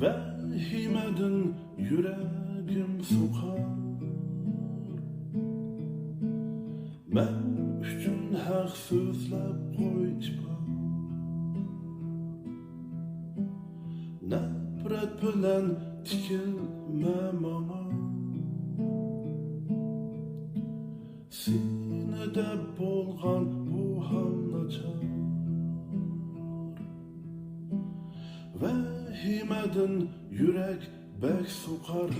Vehimedin yüreğim sokar. Ben üçün her sözlep koyuşpam. Nefret bilen tikilmem ama sinede bolgan bu halnaçar. Vehimedin yürek bek sokar.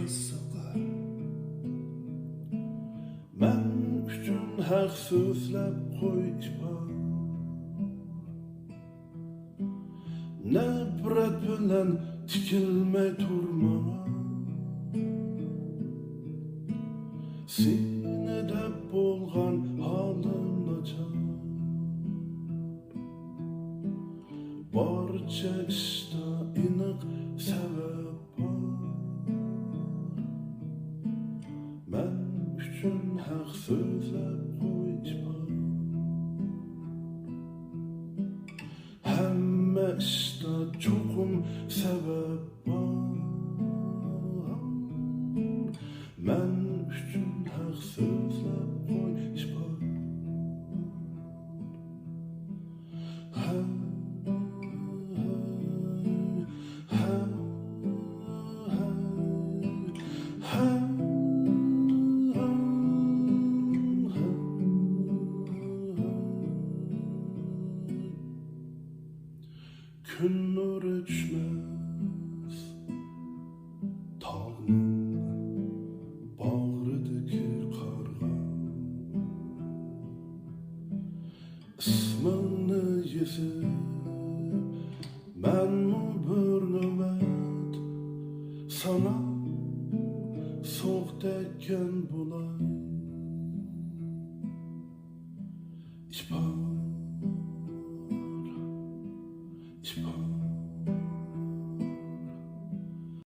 Ben üçün her sözlep koyuşpam. Nefret bilen tikilmey turmama. Sinede bolgan halım naçar. Barça işte inik sebep var. Ben üçün her sözlep koyuşpam. Hemme işte çokum sebep var. Ben üçün her sözlep koyuşpam. Gün nur içmez tağın bağrıdaki karga. İsmini yezip ben mi bir nöbet sana soğuk tekken bulay. İçbar, içbar.